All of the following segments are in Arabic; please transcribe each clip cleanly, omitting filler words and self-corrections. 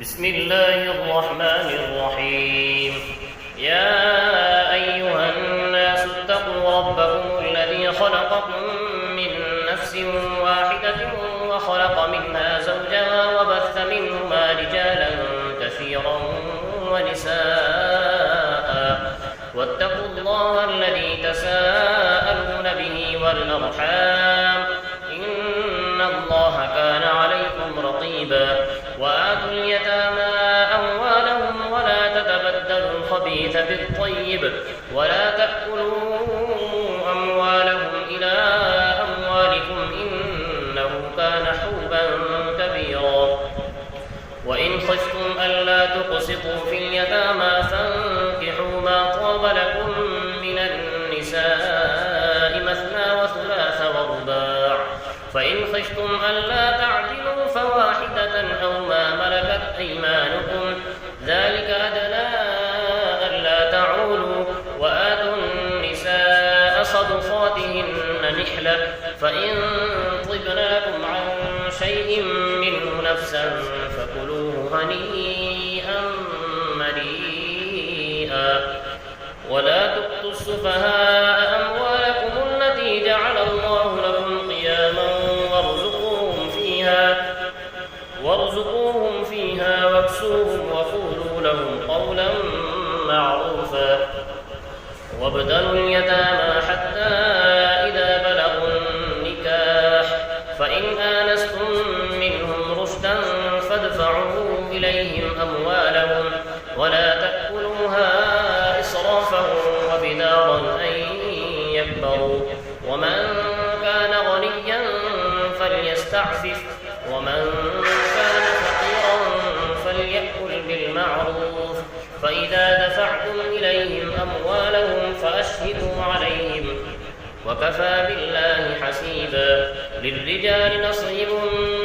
بسم الله الرحمن الرحيم. يا أيها الناس اتقوا ربكم الذي خلقكم من نفس واحدة وخلق منها زوجها وبث منهما رجالا كثيرا ونساء واتقوا الله الذي تساءلون به والأرحام إن الله كان عليكم رقيبا. وآتوا اليتامى أموالهم ولا تتبدلوا الخبيث بالطيب ولا تأكلوا أموالهم إلى أموالكم إنه كان حوبا كبيرا. وإن خفتم ألا تقسطوا في اليتامى فانكحوا ما طاب لكم من النساء مثنى وثلاث ورباع، فإن خفتم ألا تعدلوا فواحدة أو ما ملكت أيمانكم ذلك أدنى ألا تعولوا. وآتوا النساء صدقاتهن نحلة، فإن طبن لكم عن شيء منه نفسا فكلوه هنيئا مريئا. ولا تؤتوا السفهاء أموالكم التي جعل الله لكم قياما وارزقوهم فيها واكسوهم وقولوا لهم قولا معروفا. وابتلوا اليتامى حتى إذا بلغوا النكاح فإن آنستم منهم رشدا فادفعوا إليهم أموالهم ولا تأكلوها إسرافا وبدارا أن يكبروا. ومن كان غنيا فليستعفف ومن كان فقيرا فليأكل بالمعروف. فإذا دفعتم إليهم أموالهم فأشهدوا عليهم وكفى بالله حسيبا. للرجال نصيب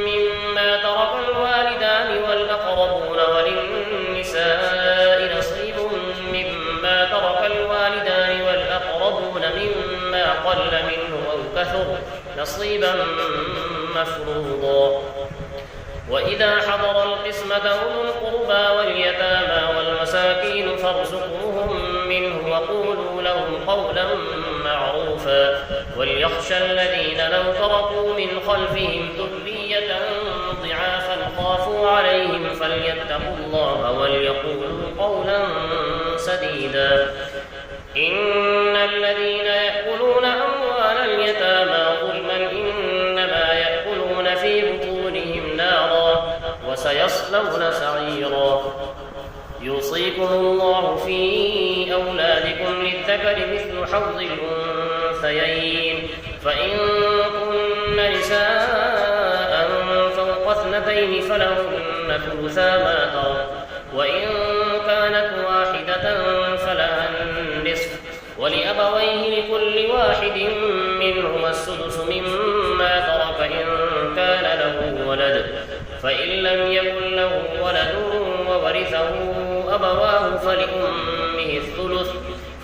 مما ترك الوالدان والأقربون وللنساء نصيب مما ترك الوالدان والأقربون مما قل منه أو كثر نصيبا مفروضا. وإذا حضر القسمة أولو القربى واليتامى والمساكين فارزقوهم منه وقولوا لهم قولا معروفا. وليخشى الذين لو تركوا من خلفهم ذرية ضعافا خافوا عليهم فليتقوا الله وليقولوا قولا سديدا. إن الذين يأكلون أموال اليتامى ظلما إنما يأكلون في بطونهم نارا وسيصلون سعيرا. يوصيكم الله في أولادكم للذكر مثل حظ الأنثيين، فإن كن نساء فوق اثنتين فلهن ثلثا ما ترك، وإن كانت واحدة فلها النصف، ولأبويه لكل واحد منهما السدس مما ترك إن كان له ولد، فإن لم يكن له ولد وورثه أبواه فلأمه الثلث،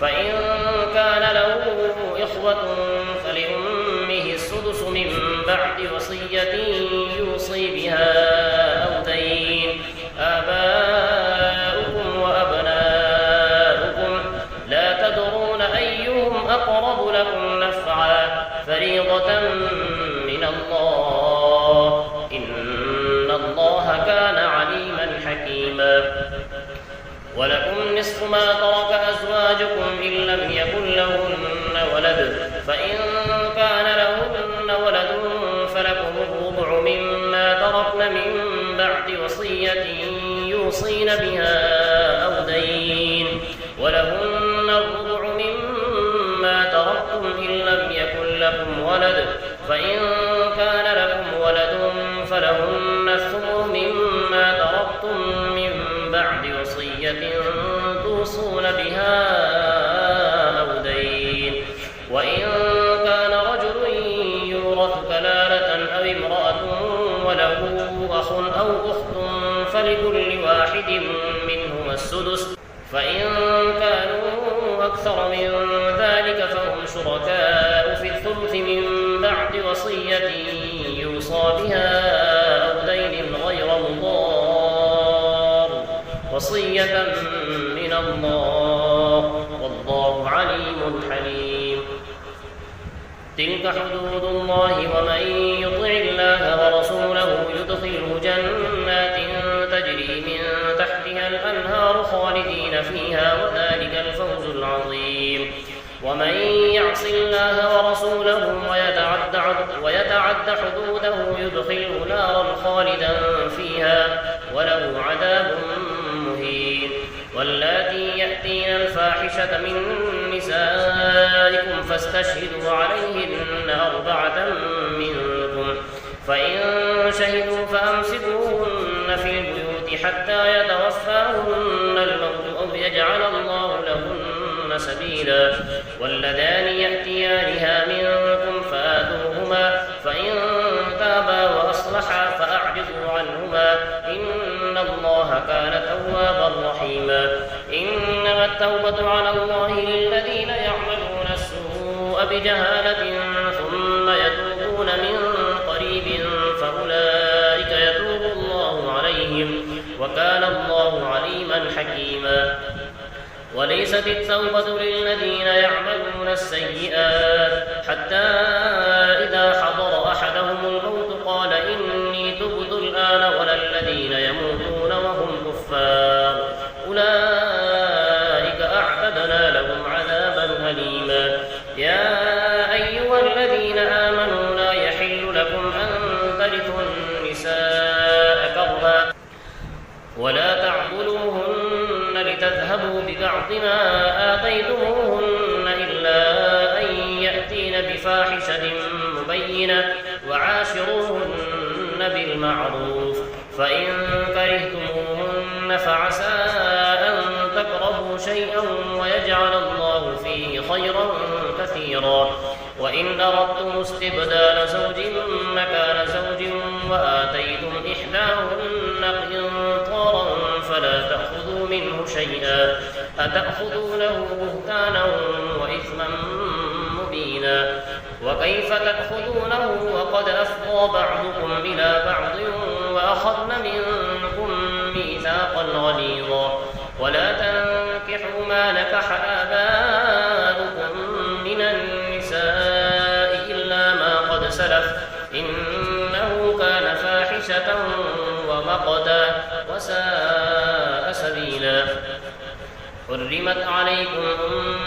فإن كان له إخوة فلأمه السدس من بعد وصية يوصي بها أو دين. آباؤكم وأبناؤكم لا تدرون أيهم أقرب لكم نفعا فريضة من الله إن الله كان عليما حكيما. ولكم نصف ما ترك أزواجكم إن لم يكن لهن ولد، فإن كان لهن ولد فلكم الربع مما تركن من بعد وصية يوصين بها أو دين، ولهن الربع مما تركتم إن لم يكن لكم ولد، فإن كان لكم ولد فلهن الثمن مما تركتم من بعد وصية توصون بها أو دين. وإن كان رجل يورث كلالة أو امرأة وله أخ أو أخت فلكل واحد منهما السدس، فإن كانوا أكثر من ذلك فهم شركاء في الثلث من بعد وصية يوصى بها أو دين غير مضار وصية من الله والله عليم حليم. تلك حدود الله ومن يطع الله ورسوله يدخله جنات تجري من تحتها الأنهار خالدين فيها وذلك الفوز العظيم. ومن يعص الله ورسوله ويتعد حدوده يدخله نارا خالدا فيها وله عذاب مهين. واللاتي يأتين الفاحشة من نسائكم فاستشهدوا عليهن 4 منكم، فإن شهدوا فأمسكوهن في البيوت حتى يتوفاهن الموت أو يجعل الله لهن سبيلا. واللذان يأتيانها منكم فآذوهما، فإن تابا وأصلحا فأعرضوا عنهما إن الله كان توابا رحيما. إنما التوبة على الله للذين يعملون السوء بجهالة ثم يتوبون من قريب فأولئك يتوب الله عليهم وكان الله عليما حكيما. وليست التوبة للذين يعملون السيئات حتى إذا حضر أحدهم الموت قال إني تبت الآن ولا الذين يموتون وهم كفار أولئك أعتدنا لهم عذابا أليما. يا أيها الذين آمنوا لا يحل لكم أن ترثوا النساء كرها ولا تعضلوهن لتذهبوا ببعض ما آتيتموهن إلا أن يأتين بفاحشة مبينة وعاشروهن بالمعروف. فإن كرهتموهن فعسى أن تكرهوا شيئا ويجعل الله فيه خيرا كثيرا. وإن أردتم استبدال زوج مكان زوج وآتيتم إحداهن قنطارا فلا تأخذوا منه شيئا أتأخذونه بهتانا وإثما مبينا. وكيف تأخذونه وقد أفضى بعضكم إلى بعض وأخذن منكم ميثاقا غليظا. ولا تنكحوا ما نكح آباؤكم من النساء إلا ما قد سلف إنه كان فاحشة ومقتا وساء سبيلا. حرمت عليكم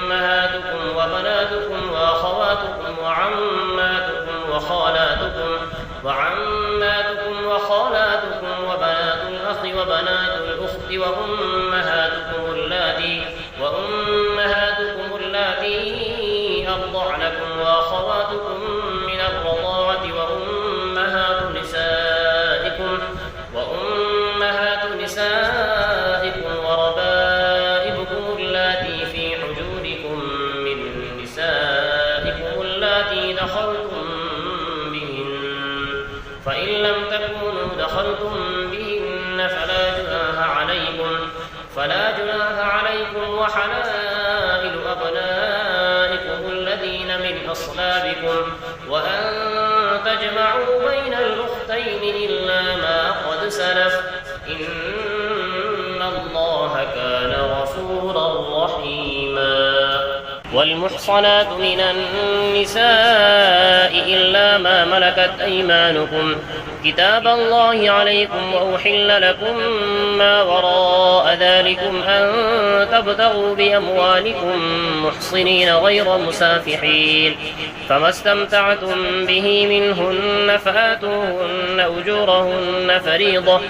أمهاتكم وبناتكم وأخواتكم وعماتكم وخالاتكم وبنات الأخ وبنات الأخت وأمهاتكم اللاتي أرضعنكم وأخواتكم من الرضاعة وأمهات نسائكم وربائبكم اللاتي في حجوركم من نسائكم اللاتي دخلتم بهن، فإن لم تكونوا دخلتم بهن فلا جناح عليكم وحلائل أبنائكم الذين من أصلابكم وأن تجمعوا بين الأختين إلا ما قد سلف إن الله كان غفورا رحيما. والمحصنات من النساء إلا ما ملكت أيمانكم كتاب الله عليكم وأحل لكم ما وراء ذلكم أن تبتغوا بأموالكم محصنين غير مسافحين، فما استمتعتم به منهن فآتوهن أجورهن فريضة،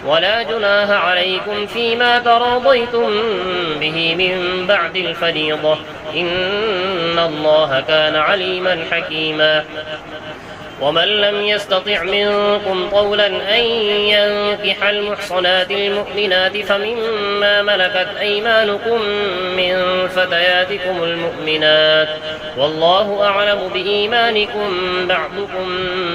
ولا جناح عليكم فيما تراضيتم به من بعد الفريضة إن الله كان عليما حكيما. ومن لم يستطع منكم طولا أن ينكح المحصنات المؤمنات فمما ملكت أيمانكم من فتياتكم المؤمنات والله أعلم بإيمانكم بعضكم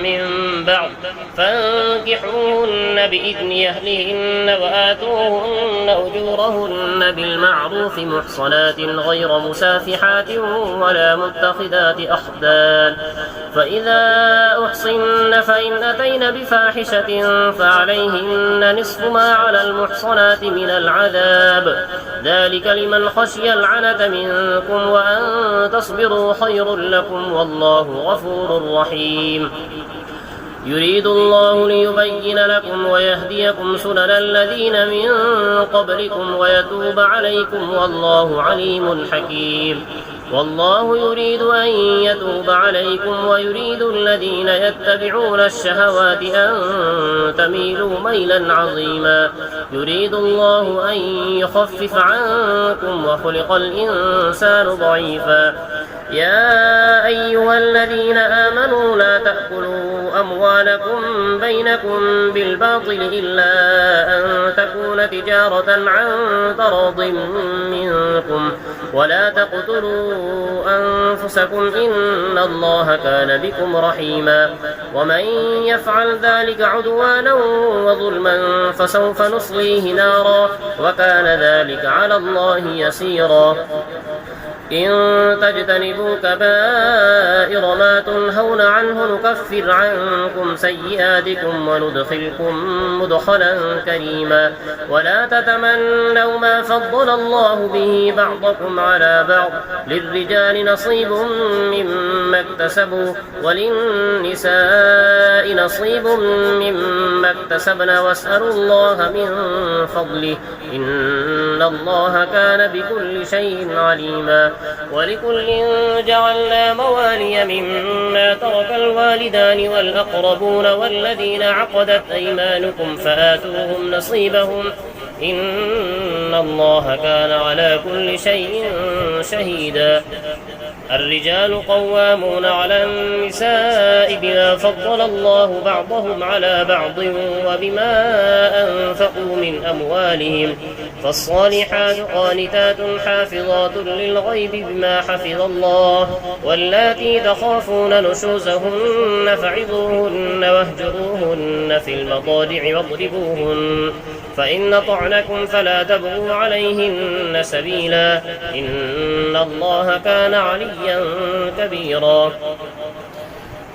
من بعض فانكحوهن بإذن أهلهن وآتوهن أجورهن بالمعروف محصنات غير مسافحات ولا متخذات أخدان فإذا أحصن فإن أتين بفاحشة فعليهن نصف ما على المحصنات من العذاب ذلك لمن خشي العنة منكم وأن تصبروا خير لكم والله غفور رحيم يريد الله ليبين لكم ويهديكم سنن الذين من قبلكم ويتوب عليكم والله عليم حكيم والله يريد أن يتوب عليكم ويريد الذين يتبعون الشهوات أن تميلوا ميلا عظيما يريد الله أن يخفف عنكم وخلق الإنسان ضعيفا يا أيها الذين آمنوا لا تأكلوا أموالكم بينكم بالباطل إلا أن تكون تجارة عن تراض منكم ولا تقتلوا أنفسكم إن الله كان بكم رحيما ومن يفعل ذلك عدوانا وظلما فسوف نصليه نارا وكان ذلك على الله يسيرا إن تجتنبوا كبائر ما تنهون عنه نكفر عنكم سيئاتكم وندخلكم مدخلا كريما ولا تتمنوا ما فضل الله به بعضكم على بعض للرجال نصيب مما اكتسبوا وللنساء نصيب مما اكتسبن واسألوا الله من فضله إن الله كان بكل شيء عليما ولكل جعلنا موالي مما ترك الوالدان والأقربون والذين عقدت أيمانكم فآتوهم نصيبهم إن الله كان على كل شيء شهيدا الرجال قوامون على النساء بما فضل الله بعضهم على بعض وبما أنفقوا من أموالهم فالصالحات قانتات حافظات للغيب بما حفظ الله واللاتي تخافون نشوزهن فعظوهن واهجروهن في المضاجع واضربوهن فإن طعنكم فلا تبغوا عليهن سبيلا إن الله كان عليا كبيرا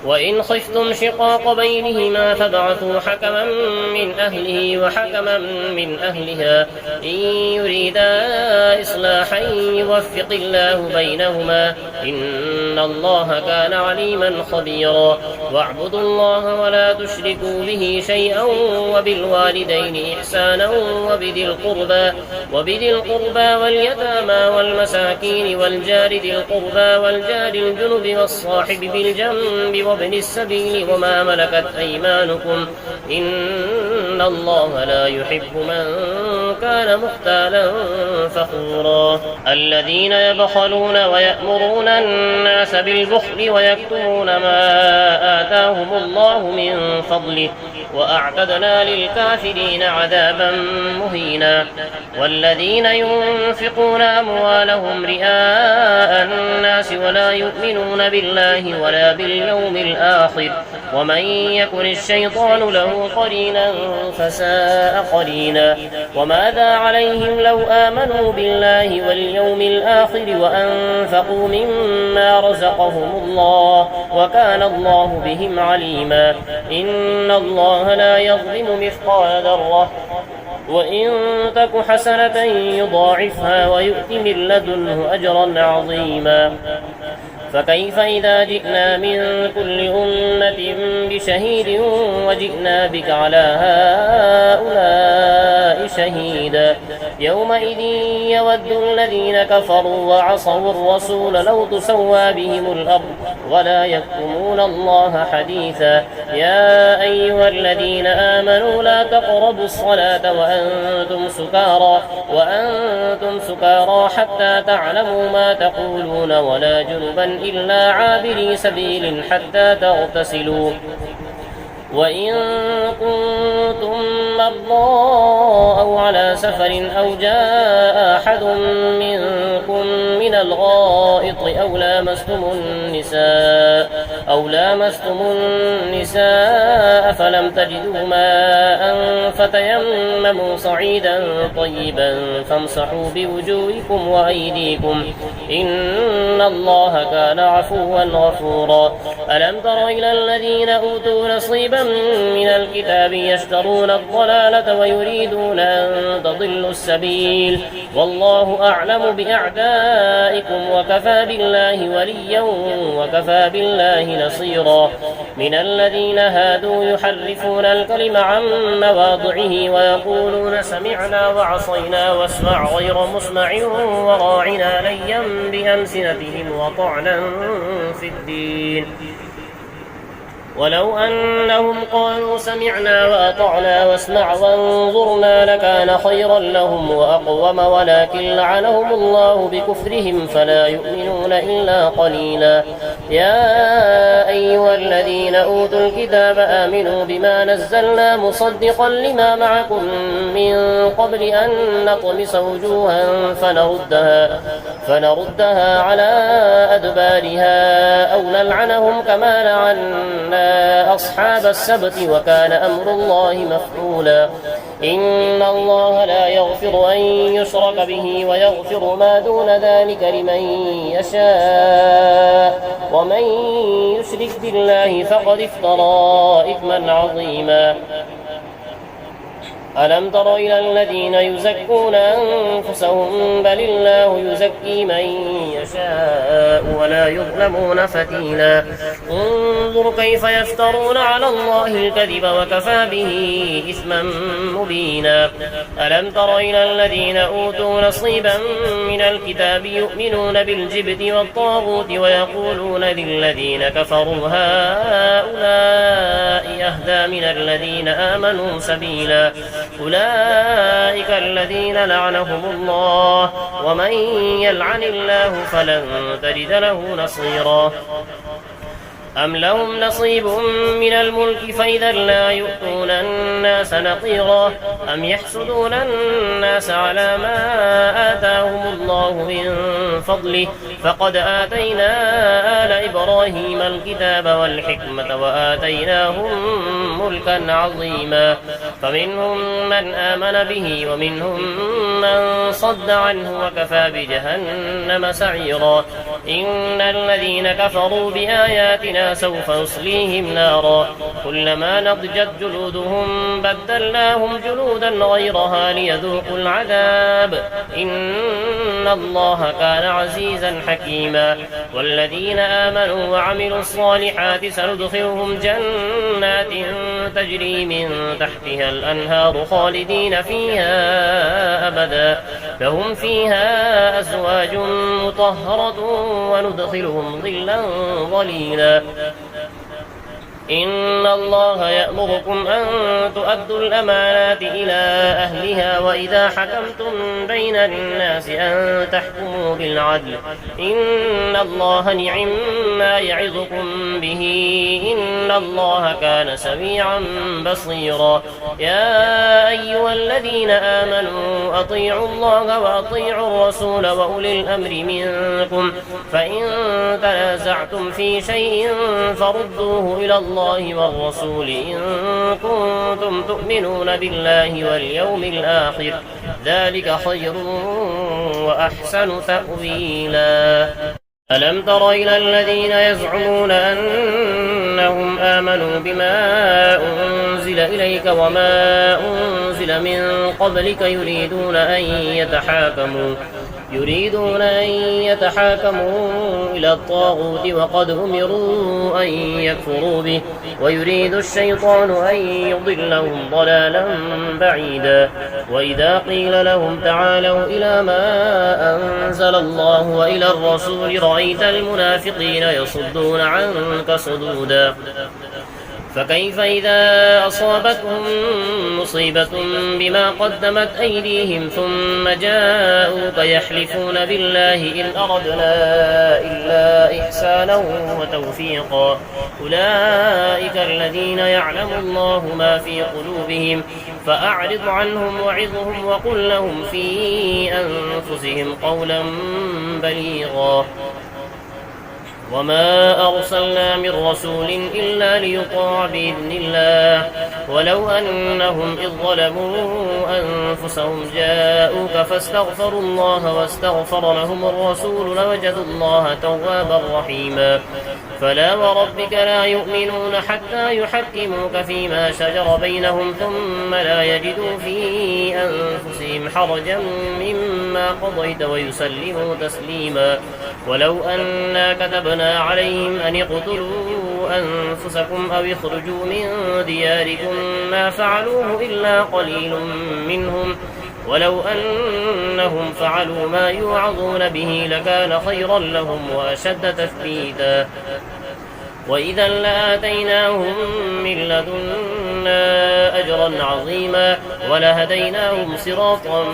وإن خفتم شقاق بينهما فابعثوا حكما من أهله وحكما من أهلها إن يريدا إصلاحا يوفق الله بينهما إن الله كان عليما خبيرا واعبدوا الله ولا تشركوا به شيئا وبالوالدين إحسانا وبذي القربى واليتامى والمساكين والجار ذي القربى والجار الجنب والصاحب بالجنب وابن السبيل وما ملكت أيمانكم إن الله لا يحب من كان مختالا فخورا الذين يبخلون ويأمرون الناس بالبخل ويكتمون ما آتاهم الله من فضله وأعتدنا للكافرين عذابا مهينا والذين ينفقون أموالهم رئاء الناس ولا يؤمنون بالله ولا باليوم الآخر ومن يكن الشيطان له قرينا فساء قرينا وماذا عليهم لو آمنوا بالله واليوم الآخر وأنفقوا مما رزقهم الله وكان الله بهم عليما إن الله لا يظلم مثقال ذرة وإن تك حسنة يضاعفها ويؤت من لدنه أجرا عظيما فكيف إذا جئنا من كل أمة بشهيد وجئنا بك على هؤلاء شهيدا يومئذ يود الذين كفروا وعصوا الرسول لو تسوى بهم الأرض ولا يكتمون الله حديثا يا أيها الذين آمنوا لا تقربوا الصلاة وأنتم سكارى حتى تعلموا ما تقولون ولا جنبا إلا عابري سبيل حتى تغتسلوا وإن كنتم مرضى أو على سفر أو جاء أحد منكم من الغائط أو لامستم النساء فلم تجدوا ماء فتيمموا صعيدا طيبا فامسحوا بوجوهكم وأيديكم إن الله كان عفوا غفورا ألم تر إلى الذين أوتوا نصيبا من الكتاب يشترون الضلالة ويريدون أن تضلوا السبيل والله أعلم بأعدائكم وكفى بالله وليا وكفى بالله نصيرا من الذين هادوا يحرفون الكلم عن مواضعه ويقولون سمعنا وعصينا واسمع غير مسمع وراعنا ليا بألسنتهم وطعنا في الدين ولو أنهم قالوا سمعنا وأطعنا واسمع وانظرنا لكان خيرا لهم وأقوم ولكن لعنهم الله بكفرهم فلا يؤمنون إلا قليلا يا أيها الذين أوتوا الكتاب آمنوا بما نزلنا مصدقا لما معكم من قبل أن نطمس وجوها فنردها على أدبارها أو نلعنهم كما لعنا أصحاب السبت وكان أمر الله مفعولا إن الله لا يغفر أن يشرك به ويغفر ما دون ذلك لمن يشاء ومن يشرك بالله فقد افترى إثما عظيما ألم تر إلى الذين يزكون أنفسهم بل الله يزكي من يشاء ولا يظلمون فتيلا انظر كيف يفترون على الله الكذب وكفى به إثما مبينا ألم تر إلى الذين أوتوا نصيبا من الكتاب يؤمنون بالجبت والطاغوت ويقولون للذين كفروا هؤلاء أهدى من الذين آمنوا سبيلا أولئك الذين لعنهم الله ومن يلعن الله فلن تجد له نصيرا أم لهم نصيب من الملك فإذا لا يؤتون الناس نقيرا أم يحسدون الناس على ما آتاهم الله من فضله فقد آتينا آل إبراهيم الكتاب والحكمة وآتيناهم ملكا عظيما فمنهم من آمن به ومنهم من صد عنه وكفى بجهنم سعيرا إن الذين كفروا بآياتنا سوف نصليهم نارا كلما نضجت جلودهم بدلناهم جلودا غيرها ليذوقوا العذاب إن الله كان عزيزا حكيما والذين آمنوا وعملوا الصالحات سندخلهم جنات تجري من تحتها الأنهار خالدين فيها أبدا لهم فيها أزواج مطهرة وندخلهم ظلا ظليلا إن الله يأمركم أن تؤدوا الأمانات إلى أهلها وإذا حكمتم بين الناس أن تحكموا بالعدل إن الله نعم ما يعظكم به إن الله كان سميعا بصيرا يا أيها الذين آمنوا أطيعوا الله وأطيعوا الرسول وأولي الأمر منكم فإن تنازعتم في شيء فردوه إلى الله والرسول إن كنتم تؤمنون بالله واليوم الآخر ذلك خير وأحسن تأويلا ألم تر إلى الذين يزعمون أنهم آمنوا بما أنزل إليك وما أنزل من قبلك يريدون أن يتحاكموا إلى الطاغوت وقد أمروا أن يكفروا به ويريد الشيطان أن يضلهم ضلالا بعيدا وإذا قيل لهم تعالوا إلى ما أنزل الله وإلى الرسول رأيت المنافقين يصدون عنك صدودا فكيف إذا أصابتهم مصيبة بما قدمت أيديهم ثم جاءوك يحلفون بالله إن أردنا إلا إحسانا وتوفيقا أولئك الذين يعلم الله ما في قلوبهم فأعرض عنهم وعظهم وقل لهم في أنفسهم قولا بليغا وما أرسلنا من رسول إلا ليطاع بإذن الله ولو أنهم إذ ظلموا أنفسهم جاءوك فاستغفروا الله واستغفر لهم الرسول لوجدوا الله توابا رحيما فلا وربك لا يؤمنون حتى يحكموك فيما شجر بينهم ثم لا يجدوا في أنفسهم حرجا مما قضيت ويسلموا تسليما ولو أنا كتبنا عليهم أن اقتلوا أنفسكم أو اخرجوا من دياركم ما فعلوه إلا قليل منهم ولو أنهم فعلوا ما يوعظون به لكان خيرا لهم وأشد تثبيتا وإذا لآتيناهم من لدنا أجرا عظيما ولهديناهم صراطا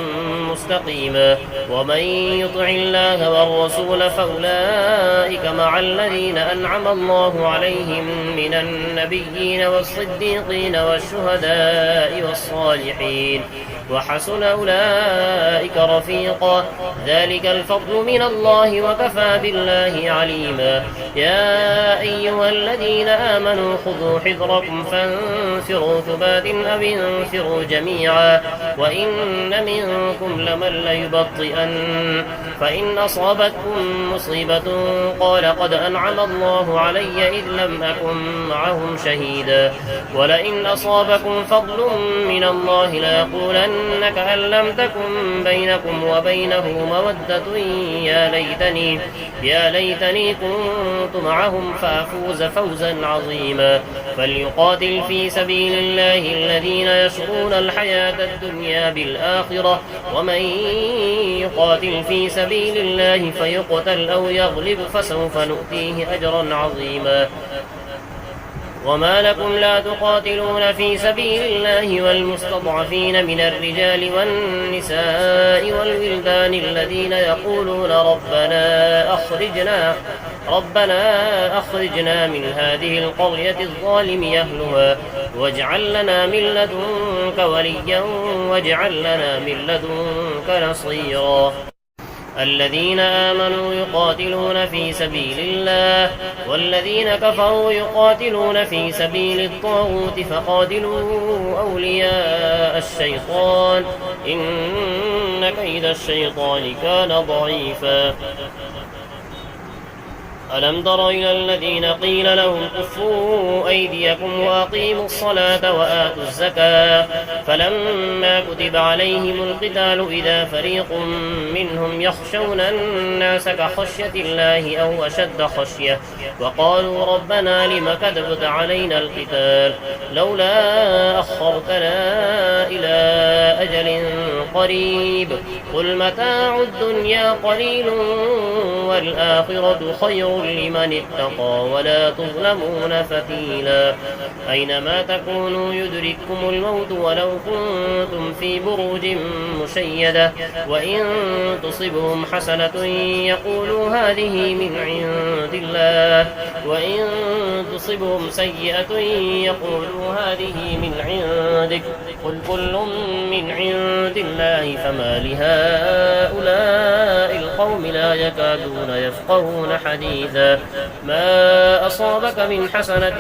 مستقيما ومن يطع الله والرسول فأولئك مع الذين أنعم الله عليهم من النبيين والصديقين والشهداء والصالحين وحسن أولئك رفيقا ذلك الفضل من الله وكفى بالله عليما يا أيها الذين آمنوا خذوا حذركم فانفروا ثبات أو انفروا جميعا وإن منكم لمن ليبطئن فإن أصابتكم مصيبة قال قد أنعم الله علي إذ لم أكن معهم شهيدا ولئن أصابكم فضل من الله ليقولن كأن لم تكن بينكم وبينه مودة يا ليتني كنت معهم فأفوز فوزا عظيما فليقاتل في سبيل الله الذين يشرون الحياة الدنيا بالآخرة ومن يقاتل في سبيل الله فيقتل أو يغلب فسوف نؤتيه أجرا عظيما وما لكم لا تقاتلون في سبيل الله والمستضعفين من الرجال والنساء والولدان الذين يقولون ربنا أخرجنا من هذه القرية الظالم أهلها واجعل لنا من لدنك وليا واجعل لنا من لدنك نصيرا الذين آمنوا يقاتلون في سبيل الله والذين كفروا يقاتلون في سبيل الطاغوت فقاتلوا أولياء الشيطان إن كيد الشيطان كان ضعيفا ألم تر إلى الذين قيل لهم كفوا أيديكم وأقيموا الصلاة وآتوا الزكاة فلما كتب عليهم القتال إذا فريق منهم يخشون الناس كخشية الله أو أشد خشية وقالوا ربنا لم كتبت علينا القتال لولا أخرتنا إلى أجل قريب قل متاع الدنيا قليل والآخرة خير لمن اتقى ولا تظلمون فتيلا أينما تكونوا يدرككم الموت ولو كنتم في بروج مشيدة وإن تصبهم حسنة يقولوا هذه من عند الله وإن تصبهم سيئة يقولوا هذه من عندك قل كل من عند الله فما لهؤلاء القوم لا يكادون يفقهون حديثا ما أصابك من حسنة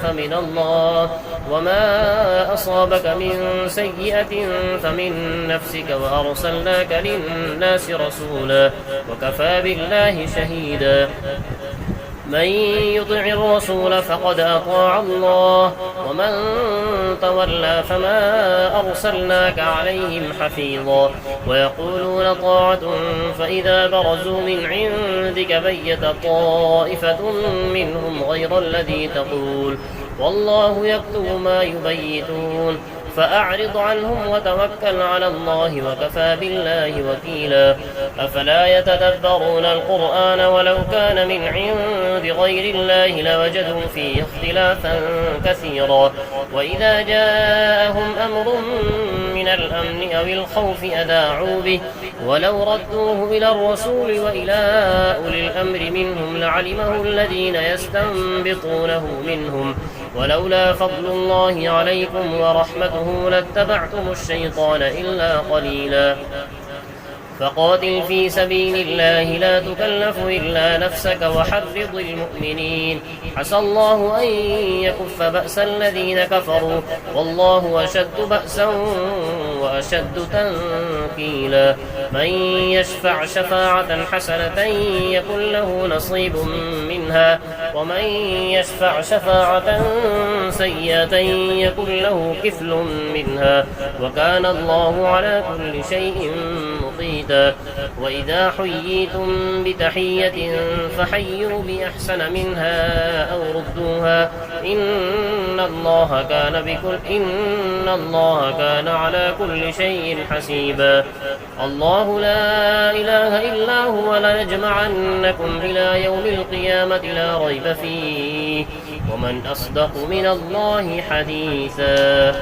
فمن الله وما أصابك من سيئة فمن نفسك وأرسلناك للناس رسولا وكفى بالله شهيدا من يطع الرسول فقد أطاع الله ومن تولى فما أرسلناك عليهم حفيظا ويقولون طاعة فإذا برزوا من عندك بيت طائفة منهم غير الذي تقول والله يكتب ما يبيتون فأعرض عنهم وتوكل على الله وكفى بالله وكيلا. أفلا يتدبرون القرآن ولو كان من عند غير الله لوجدوا فيه اختلافا كثيرا. وإذا جاءهم أمر من الأمن أو الخوف أذاعوا به ولو ردوه إلى الرسول وإلى أولي الأمر منهم لعلمه الذين يستنبطونه منهم ولولا فضل الله عليكم ورحمته لاتبعتم الشيطان إلا قليلا. فقاتل في سبيل الله لا تكلف إلا نفسك وحرض المؤمنين عسى الله أن يكف بأس الذين كفروا والله أشد بأسا وأشد تنكيلا. من يشفع شفاعة حسنة يكن له نصيب منها ومن يشفع شفاعة سيئة يكن له كفل منها وكان الله على كل شيء مقيتا. وإذا حييتم بتحية فحيوا بأحسن منها أو ردوها إن الله كان على كل شيء حسيبا. الله لا إله إلا هو ليجمعنكم إلى يوم القيامة لا ريب فيه ومن أصدق من الله حديثا.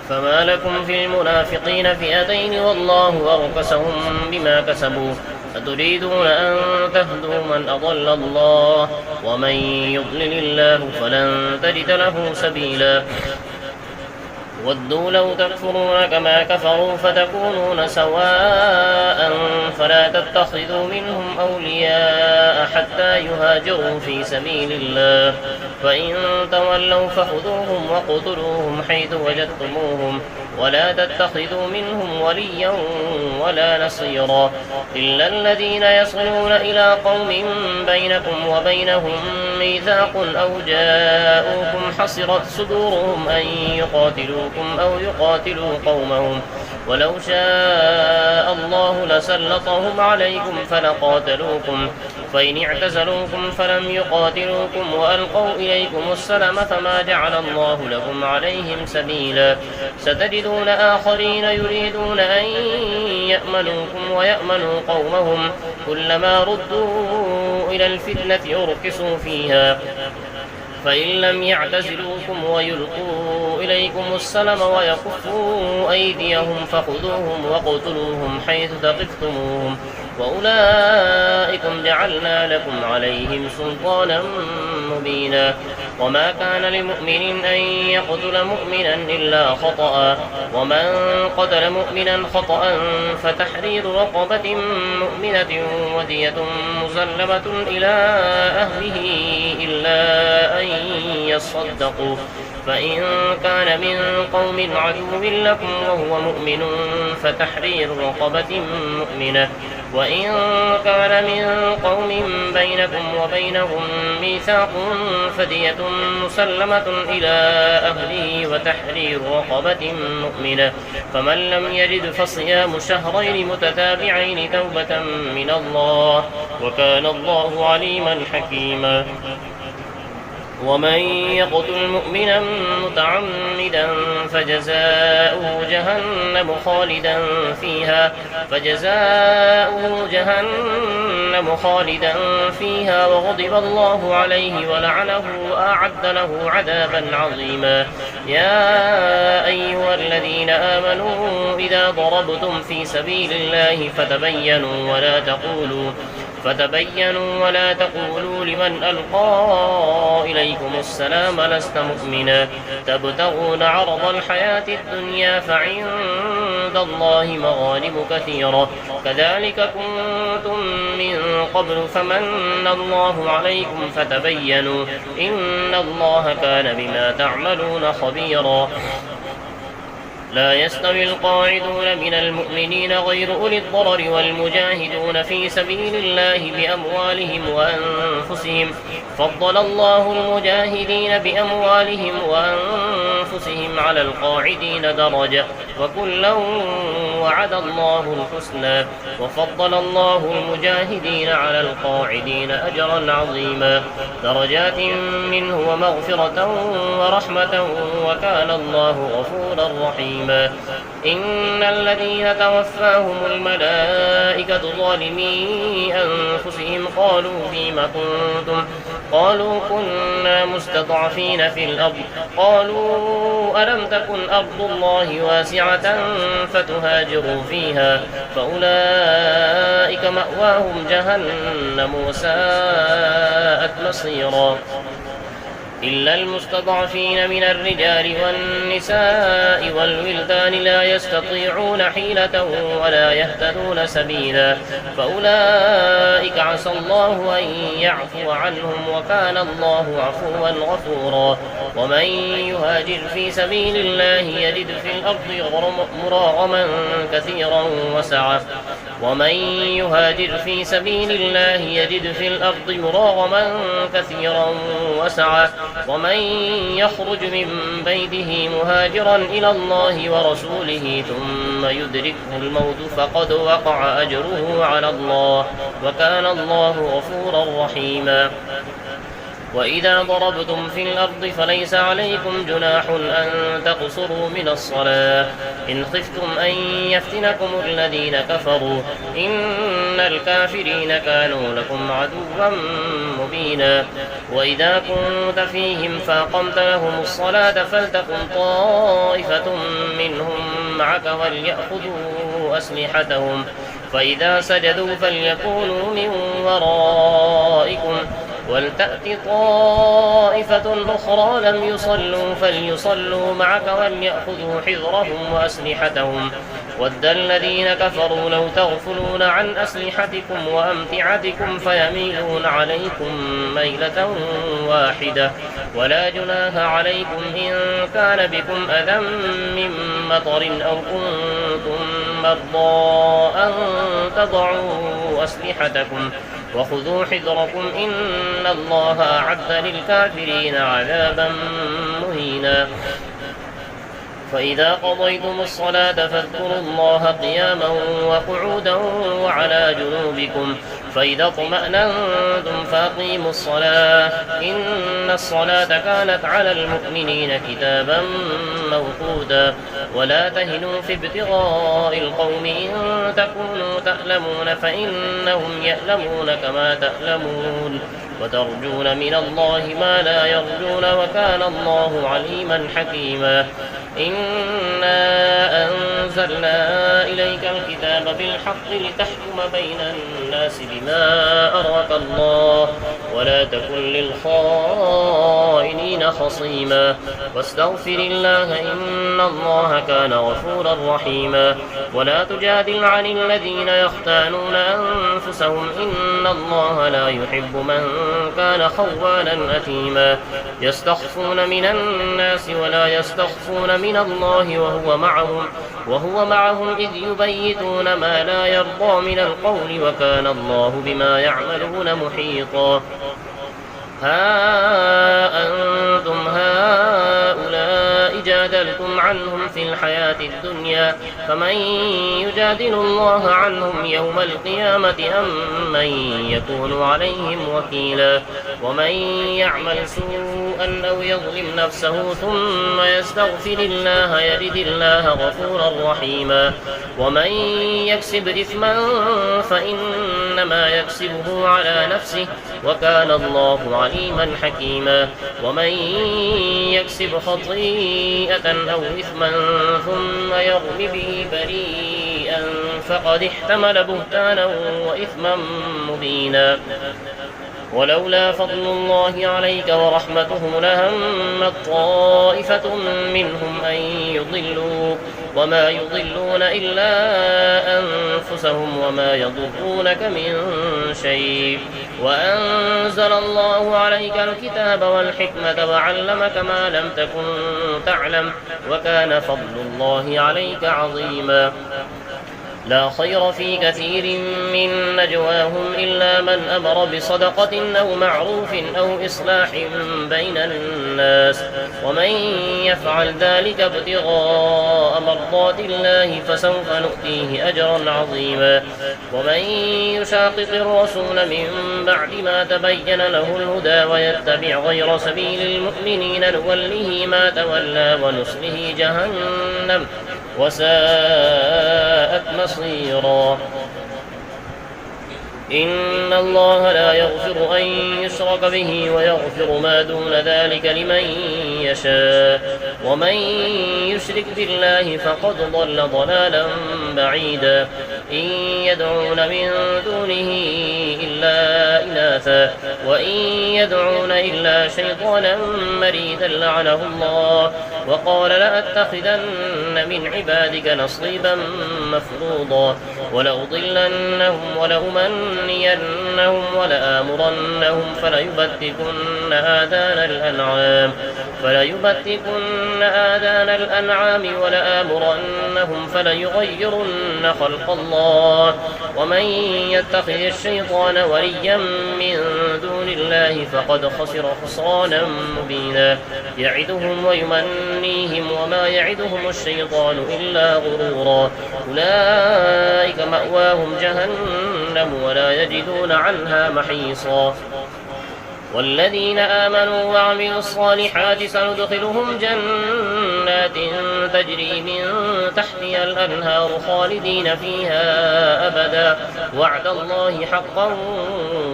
فما لكم في المنافقين فئتين والله أركسهم بما كسبوا أتريدون أن تهدوا من أضل الله ومن يضلل الله فلن تجد له سبيلا. ودوا لو تكفرون كما كفروا فتكونون سواء فلا تتخذوا منهم أولياء حتى يهاجروا في سبيل الله فإن تولوا فخذوهم وقتلوهم حيث وجدتموهم ولا تتخذوا منهم وليا ولا نصيرا إلا الذين يصلون إلى قوم بينكم وبينهم ميثاق أو جاءوكم حصرت صدورهم أن يقاتلوكم أو يقاتلوا قومهم ولو شاء الله لسلطهم عليكم فلقاتلوكم فإن اعتزلوكم فلم يقاتلوكم وألقوا إليكم السلم فما جعل الله لكم عليهم سبيلا. ستجدون آخرين يريدون أن يأمنوكم ويأمنوا قومهم كلما ردوا إلى الفتنة أركسوا فيها فإن لم يعتزلوكم ويلقوا إليكم السلم ويكفوا أيديهم فخذوهم وقتلوهم حيث ثقفتموهم وأولئكم جعلنا لكم عليهم سلطانا مبينا. وما كان لمؤمن أن يقتل مؤمنا إلا خطأ ومن قتل مؤمنا خطأ فتحرير رقبة مؤمنة ودية مسلمة إلى أهله إلا أن يصدقوا فإن كان من قوم عدو لكم وهو مؤمن فتحرير رقبة مؤمنة وإن كان من قوم بينكم وبينهم ميثاق فدية مسلمة إلى أهله وتحرير رقبة مؤمنة فمن لم يجد فصيام شهرين متتابعين توبة من الله وكان الله عليما حكيما. ومن يقتل مؤمنا متعمدا فجزاؤه جهنم خالدا فيها وغضب الله عليه ولعنه وأعد له عذابا عظيما. يا أيها الذين آمنوا إذا ضربتم في سبيل الله فتبينوا ولا تقولوا لمن ألقى إليكم السلام لست مؤمنا تبتغون عرض الحياة الدنيا فعند الله مغانم كثيرة كذلك كنتم من قبل فمن الله عليكم فتبينوا إن الله كان بما تعملون خبيرا. لا يستوي القاعدون من المؤمنين غير أولي الضرر والمجاهدون في سبيل الله بأموالهم وأنفسهم فضل الله المجاهدين بأموالهم وأنفسهم على القاعدين درجة وكلا وعد الله الحسنى وفضل الله المجاهدين على القاعدين أجرا عظيما درجات منه ومغفرة ورحمة وكان الله غفورا رحيما إن الذين توفاهم الملائكة ظالمي أنفسهم قالوا فيم كنتم قالوا كنا مستضعفين في الأرض قالوا ألم تكن أرض الله واسعة فتهاجروا فيها فأولئك مأواهم جهنم وساءت مصيرا إلا المستضعفين من الرجال والنساء والولدان لا يستطيعون حيلة ولا يهتدون سبيلا فأولئك عسى الله أن يعفو عنهم وكان الله عفوا غفورا ومن يهاجر في سبيل الله يجد في الأرض مراغما كثيرا وسعة ومن يهاجر في سبيل الله يجد في الأرض مراغما كثيرا وسعة ومن يخرج من بيته مهاجرا إلى الله ورسوله ثم يدركه الموت فقد وقع أجره على الله وكان الله غفورا رحيما وإذا ضربتم في الأرض فليس عليكم جناح أن تقصروا من الصلاة إن خفتم أن يفتنكم الذين كفروا إن الكافرين كانوا لكم عدوا مبينا وإذا كنت فيهم فأقمت لهم الصلاة فلتكن طائفة منهم معك وليأخذوا أسلحتهم فإذا سجدوا فليكونوا من ورائكم ولتأت طائفة أخرى لم يصلوا فليصلوا معك وليأخذوا حذرهم وأسلحتهم ود الذين كفروا لو تغفلون عن أسلحتكم وأمتعتكم فيميلون عليكم ميلة واحدة ولا جناح عليكم إن كان بكم أذى من مطر أو كنتم مرضى أن تضعوا أسلحتكم وخذوا حذركم إن الله أعد للكافرين عذابا مهينا فإذا قضيتم الصلاة فاذكروا الله قياما وقعودا وعلى جنوبكم فإذا اطمأننتم فأقيموا الصلاة إن الصلاة كانت على المؤمنين كتابا موقوتا ولا تهنوا في ابتغاء القوم إن تكونوا تألمون فإنهم يألمون كما تألمون وترجون من الله ما لا يرجون وكان الله عليما حكيما إنا أنزلنا إليك الكتاب بالحق لتحكم بين الناس بما أراك الله ولا تكن للخائنين خصيما واستغفر الله إن الله كان غفورا رحيما ولا تجادل عن الذين يختانون أنفسهم إن الله لا يحب من كان خوانا أثيما يستخفون من الناس ولا يستخفون من الله وهو معهم إذ يبيتون ما لا يرضى من القول وكان الله بما يعملون محيطا ها أنتم هؤلاء جادلتم عنهم في الحياة الدنيا فمن يجادل الله عنهم يوم القيامة أم من يكون عليهم وكيلا ومن يعمل سوءا أو يظلم نفسه ثم يستغفر الله يجد الله غفورا رحيما ومن يكسب إثما فإنما يكسبه على نفسه وكان الله عليما حكيما ومن يكسب خطيئة أو إثما ثم يرم به بريئا فقد احتمل بهتانا وإثما مبينا ولولا فضل الله عليك ورحمته لهمت طائفة منهم أن يضلوك وما يضلون إلا أنفسهم وما يضرونك من شيء وأنزل الله عليك الكتاب والحكمة وعلمك ما لم تكن تعلم وكان فضل الله عليك عظيما لا خير في كثير من نجواهم إلا من أمر بصدقة أو معروف أو إصلاح بين الناس ومن يفعل ذلك ابتغاء مرضات الله فسوف نؤتيه أجرا عظيما ومن يشاقق الرسول من بعد ما تبين له الهدى ويتبع غير سبيل المؤمنين نوله ما تولى ونصله جهنم وساءت مصيرا إن الله لا يغفر أن يشرك به ويغفر ما دون ذلك لمن يشاء ومن يشرك بالله فقد ضل ضلالا بعيدا إن يدعون من دونه إلا إناثا وإن يدعون إلا شيطانا مريدا لعنه الله وقال لأتخذن من عبادك نصيبا مفروضا ولأضلنهم ولأمنينهم ولآمرنهم فليبتكن آذان الأنعام ولآمرنهم فليغيرن خلق الله ومن يتخذ الشيطان وليا من دون الله فقد خسر خسرانا مبينا يعدهم ويمنيهم وما يعدهم الشيطان إلا غرورا أولئك مأواهم جهنم ولا يجدون عنها محيصا والذين آمنوا وعملوا الصالحات سندخلهم جنات تجري من تحتها الأنهار خالدين فيها أبدا وعد الله حقا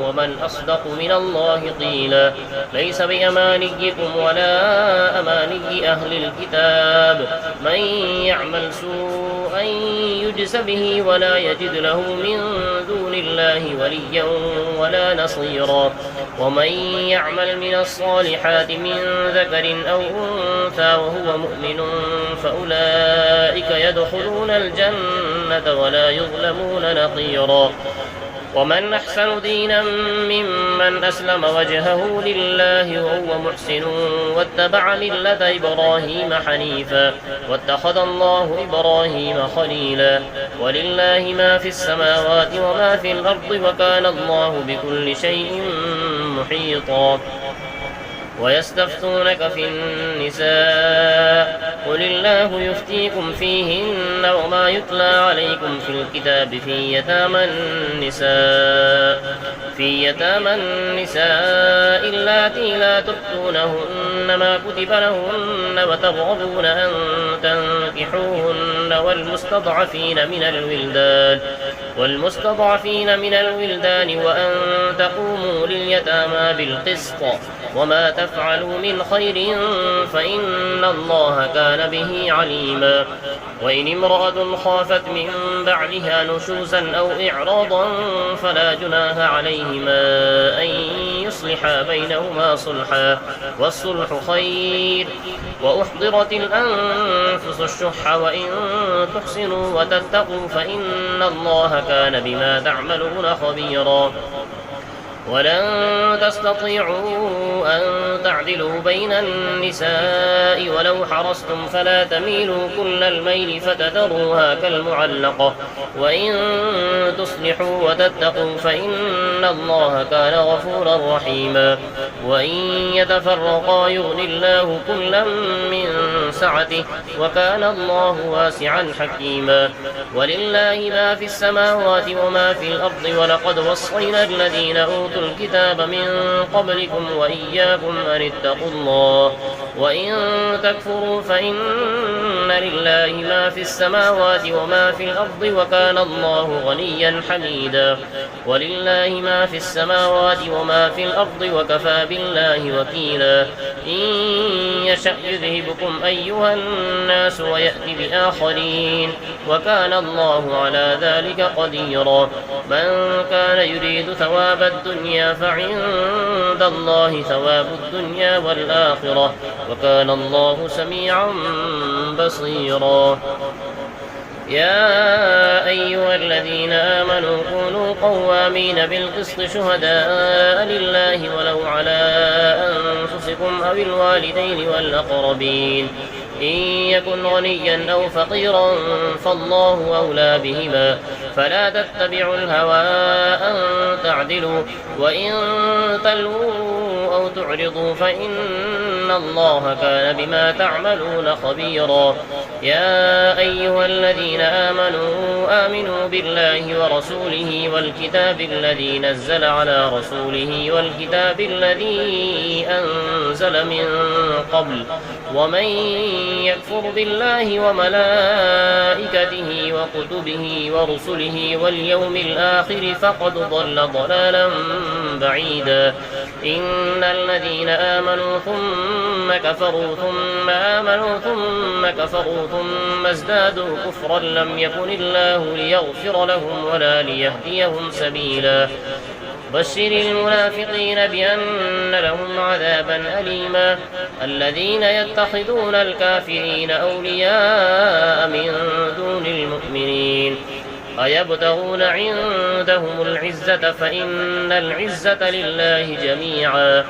ومن أصدق من الله قيلا ليس بأمانيكم ولا أماني أهل الكتاب من يعمل سوءا يجز به ولا يجد له من دون الله وليا ولا نصيرا ومن يعمل من الصالحات من ذكر أو أنثى وهو مؤمن فأولئك يدخلون الجنة ولا يظلمون نقيرا ومن أحسن دينا ممن أسلم وجهه لله وهو محسن واتبع ملة إبراهيم حنيفا واتخذ الله إبراهيم خليلا ولله ما في السماوات وما في الأرض وكان الله بكل شيء محيطا ويستفتونك في النساء قل الله يفتيكم فيهن وما يتلى عليكم في الكتاب في يتامى النساء اللاتي لا تؤتونهن ما كتب لهن وترغبون أن تنكحوهن والمستضعفين من الولدان وأن تقوموا لليتامى بالقسط وما تفعلوا من خير فإن الله كان به عليما وإن امرأة خافت من بعدها نشوزا أو إعراضا فلا جناح عليهما أن يصلحا بينهما صلحا والصلح خير وأحضرت الأنفس الشح وإن تحسنوا وتتقوا فإن الله كان بما تعملون خبيرا ولن تستطيعوا أن تعدلوا بين النساء ولو حرصتم فلا تميلوا كل الميل فتذروها كالمعلقة وإن تصلحوا وتتقوا فإن الله كان غفورا رحيما وإن يتفرقا يغني الله كلا من سعته وكان الله واسعا حكيما ولله ما في السماوات وما في الأرض ولقد وصينا الذين أوتوا الكتاب من قبلكم وإياكم أن اتقوا الله وإن تكفروا فإن لله ما في السماوات وما في الأرض وكان الله غنيا حميدا ولله ما في السماوات وما في الأرض وكفى بالله وكيلا إن يشأ يذهبكم أيها الناس ويأتي بآخرين وكان الله على ذلك قديرا من كان يريد ثواب الدنيا فعند الله ثواب الدنيا والآخرة وكان الله سميعا بصيرا يا أيها الذين آمنوا كونوا قوامين بالقسط شهداء لله ولو على أنفسكم أو الوالدين والأقربين إن يكن غنيا أو فقيرا فالله أولى بهما فلا تتبعوا الهوى أن تعدلوا وإن تلووا أو تعرضوا فإن الله كان بما تعملون خبيرا. يا أيها الذين آمنوا بالله ورسوله والكتاب الذي نزل على رسوله والكتاب الذي أنزل من قبل ومن يكفر بالله وملائكته وكتبه ورسله واليوم الآخر فقد ضل ضلالا بعيدا. إن الذين آمنوا ثم كفروا ثم آمنوا ثم كفروا ثم ازدادوا كفرا لم يكن الله ليغفر لهم ولا ليهديهم سبيلا. بشر المنافقين بأن لهم عذابا أليما. الذين يتخذون الكافرين أولياء من دون المؤمنين أيبتغون عندهم العزة فإن العزة لله جميعا.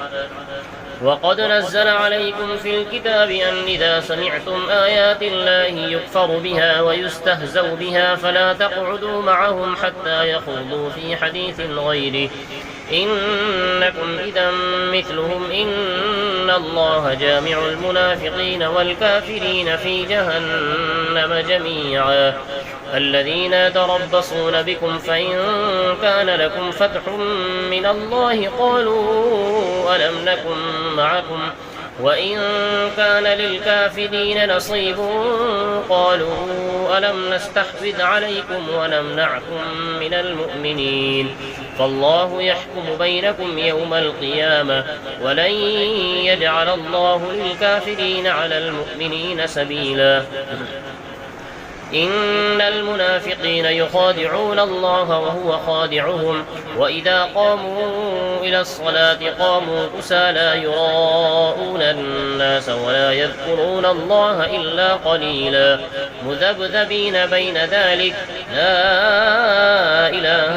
وقد نزل عليكم في الكتاب أن إذا سمعتم آيات الله يكفر بها ويستهزأ بها فلا تقعدوا معهم حتى يخوضوا في حديث غيره إنكم إذا مثلهم إن الله جامع المنافقين والكافرين في جهنم جميعا. الذين يتربصون بكم فإن كان لكم فتح من الله قالوا ألم نكن معكم وإن كان للكافرين نصيب قالوا ألم نستحوذ عليكم ونمنعكم من المؤمنين فالله يحكم بينكم يوم القيامة ولن يجعل الله للكافرين على المؤمنين سبيلا. إن المنافقين يخادعون الله وهو خادعهم وإذا قاموا إلى الصلاة قاموا كسالى يراءون الناس ولا يذكرون الله إلا قليلا مذبذبين بين ذلك لا إله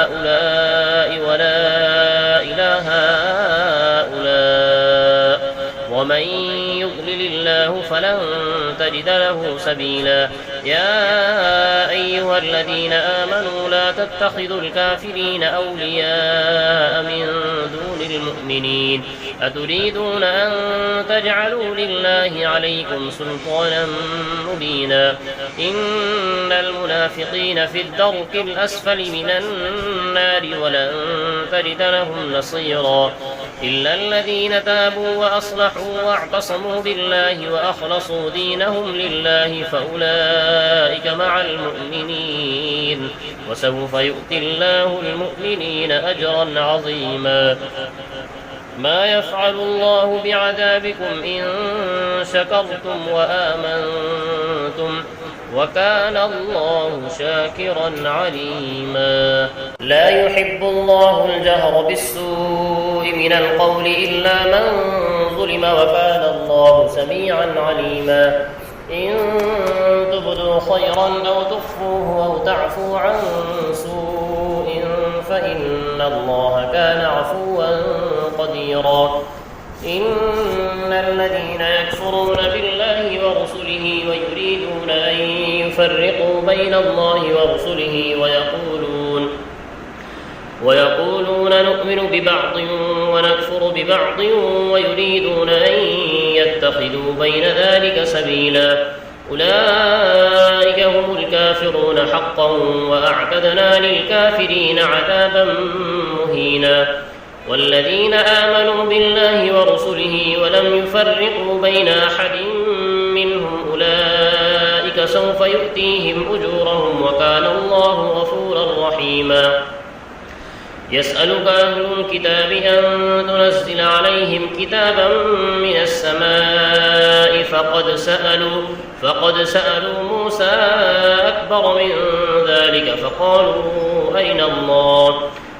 هؤلاء ولا إله هؤلاء ومن يضلل الله فلن تجد له سبيلا. يا أيها الذين آمنوا لا تتخذوا الكافرين أولياء من دون المؤمنين أتريدون أن تجعلوا لله عليكم سلطانا مبينا. إن المنافقين في الدرك الأسفل من النار ولن تجد لهم نصيرا إلا الذين تابوا وأصلحوا واعتصموا بالله وأخلصوا دينهم لله فأولئك مع المؤمنين وسوف يؤتي الله المؤمنين أجرا عظيما. ما يفعل الله بعذابكم إن شكرتم وآمنتم وكان الله شاكرا عليما. لا يحب الله الجهر بالسوء من القول إلا من ظلم وكان الله سميعا عليما. إن تبدوا خيرا أو تخفوه أو تعفوا عن سوء فإن الله كان عفوا قديرا. إن الذين يكفرون بالله ورسله ويريدون أن يفرقوا بين الله ورسله ويقولون نؤمن ببعض ونكفر ببعض ويريدون أن يتخذوا بين ذلك سبيلا أولئك هم الكافرون حقا وأعتدنا للكافرين عذابا مهينا. والذين آمنوا بالله ورسله ولم يفرقوا بين أحد منهم أولئك سوف يؤتيهم أجورهم وكان الله غفورا رحيما. يسألك أهل الكتاب أن تنزل عليهم كتابا من السماء فقد سألوا موسى أكبر من ذلك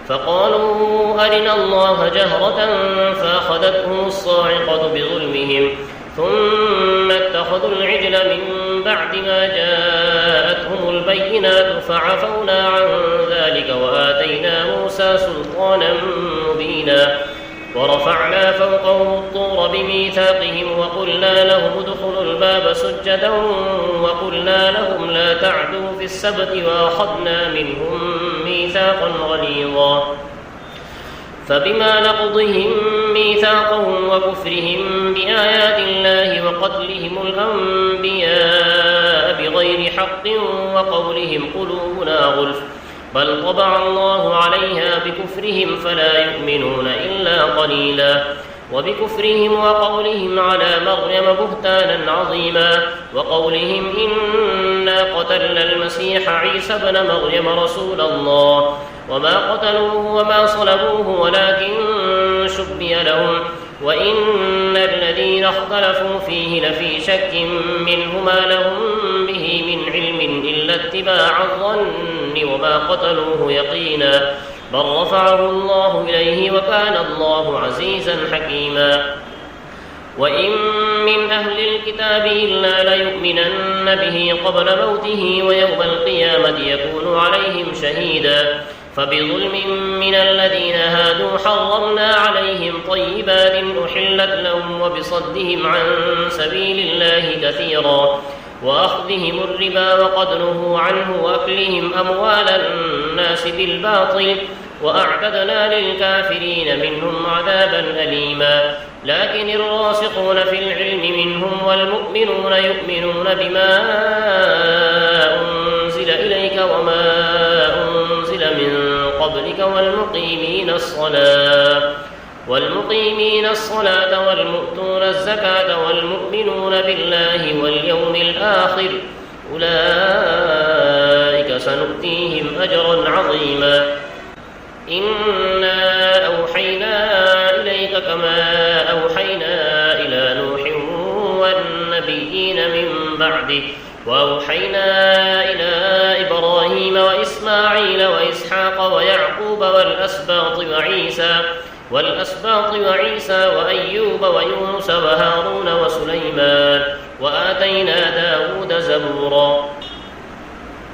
فقالوا أرنا الله جهرة فأخذتهم الصاعقة بظلمهم ثم اتخذوا العجل من بعد ما جاءتهم البينات فعفونا عن ذلك وآتينا موسى سلطانا مبينا ورفعنا فوقهم الطور بميثاقهم وقلنا لهم ادخلوا الباب سجدا وقلنا لهم لا تعدوا في السبت وأخذنا منهم ميثاقا غليظا فبما نقضهم ميثاقهم وكفرهم بآيات الله وقتلهم الأنبياء بغير حق وقولهم قلوبنا غلف بل طبع الله عليها بكفرهم فلا يؤمنون إلا قليلا وبكفرهم وقولهم على مريم بهتانا عظيما وقولهم إنا قتلنا المسيح عيسى ابن مريم رسول الله وما قتلوه وما صلبوه ولكن شبه لهم وإن الذين اختلفوا فيه لفي شك منه ما لهم به من علم إلا اتباع الظن وما قتلوه يقينا بل رفعه الله إليه وكان الله عزيزا حكيما وإن من أهل الكتاب إلا ليؤمنن به قبل موته ويوم القيامة يكون عليهم شهيدا فبظلم من الذين هادوا حرمنا عليهم طيبات أحلت لهم وبصدهم عن سبيل الله كثيرا وأخذهم الربا وقد نهوا عنه وأكلهم أموال الناس بالباطل وأعتدنا للكافرين منهم عذابا أليما لكن الراسخون في العلم منهم والمؤمنون يؤمنون بما أنزل إليك وما أنزل من قبلك والمقيمين الصلاة والمؤتون الزكاة والمؤمنون بالله واليوم الآخر أولئك سنؤتيهم أجرا عظيما إنا أوحينا إليك كما أوحينا إلى نوح والنبيين من بعده وأوحينا إلى إبراهيم وإسماعيل وإسحاق ويعقوب والأسباط وعيسى وأيوب ويونس وهارون وسليمان وآتينا داود زبورا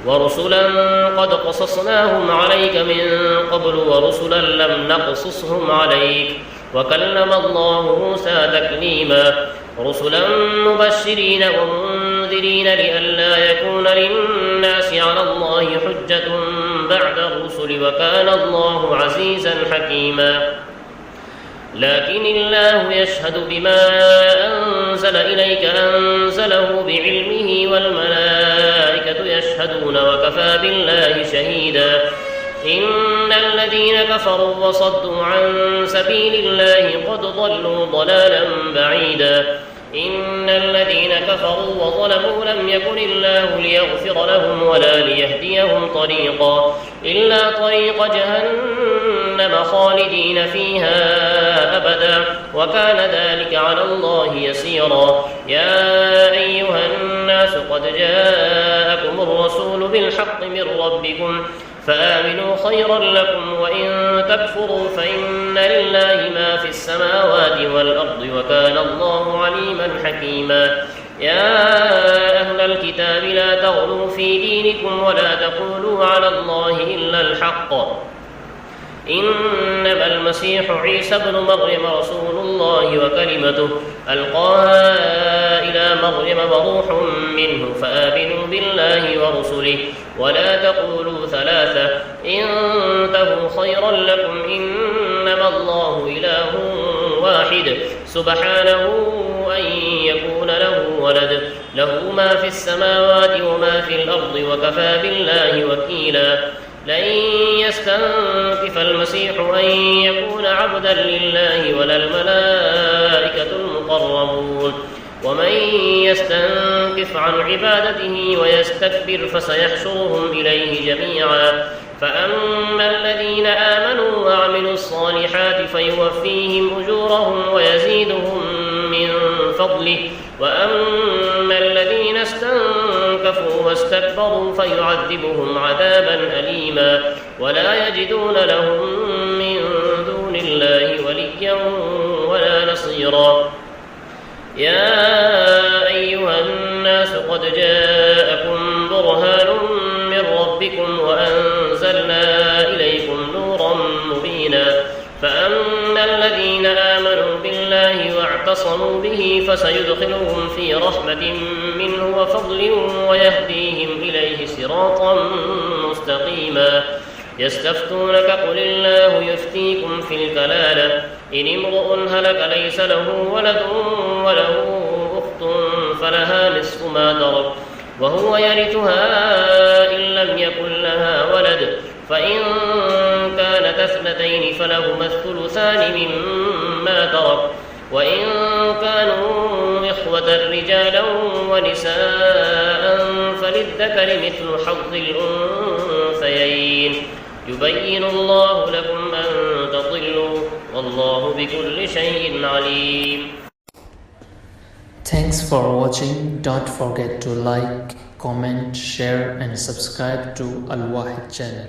ورسلا قد قصصناهم عليك من قبل ورسلا لم نقصصهم عليك وكلم الله موسى تكليما رسلا مبشرين ومنذرين لئلا يكون للناس على الله حجة بعد الرسل وكان الله عزيزا حكيما لكن الله يشهد بما أنزل إليك أنزله بعلمه والملائكة يشهدون وكفى بالله شهيدا إن الذين كفروا وصدوا عن سبيل الله قد ضلوا ضلالا بعيدا إن الذين كفروا وظلموا لم يكن الله ليغفر لهم ولا ليهديهم طريقا إلا طريق جهنم خالدين فيها أبدا وكان ذلك على الله يسيرا يا أيها الناس قد جاءكم الرسول بالحق من ربكم فآمنوا خيرا لكم وإن تكفروا فإن لله ما في السماوات والأرض وكان الله عليما حكيما يا أهل الكتاب لا تغلوا في دينكم ولا تقولوا على الله إلا الحق إنما المسيح عيسى ابن مريم رسول الله وكلمته ألقاها إلى مريم وروح منه فآمنوا بالله ورسله ولا تقولوا ثلاثة انتهوا خيرا لكم إنما الله إله واحد سبحانه أن يكون له ولد له ما في السماوات وما في الأرض وكفى بالله وكيلا لن يستنكف المسيح أن يكون عبدا لله ولا الملائكة المقربون ومن يستنكف عن عبادته ويستكبر فسيحشرهم إليه جميعا فأما الذين آمنوا وعملوا الصالحات فيوفيهم أجورهم ويزيدهم من فضله وأما الذين استنكفوا واستكبروا فيعذبهم عذابا أليما ولا يجدون لهم من دون الله وليا ولا نصيرا يا أيها الناس قد جاءكم برهان من ربكم وأنزلنا إليكم نورا مبينا فأما الذين آمنوا بالله واعتصموا به فسيدخلهم في رحمة منه وفضل ويهديهم إليه صراطا مستقيما يستفتونك قل الله يفتيكم في الكلالة إن امرؤ هلك ليس له ولد وله أخت فلها نصف ما ترك وهو يرثها إن لم يكن لها ولد فإن كانت اثنتين فلهما الثلثان مما ترك وإن كانوا إخوة رجالا ونساء فللذكر مثل حظ الأنثيين يبين الله لكم أن تضلوا والله بكل شيء عليم. Thanks for watching. Don't forget to like, comment, share and subscribe to Al Wahid channel.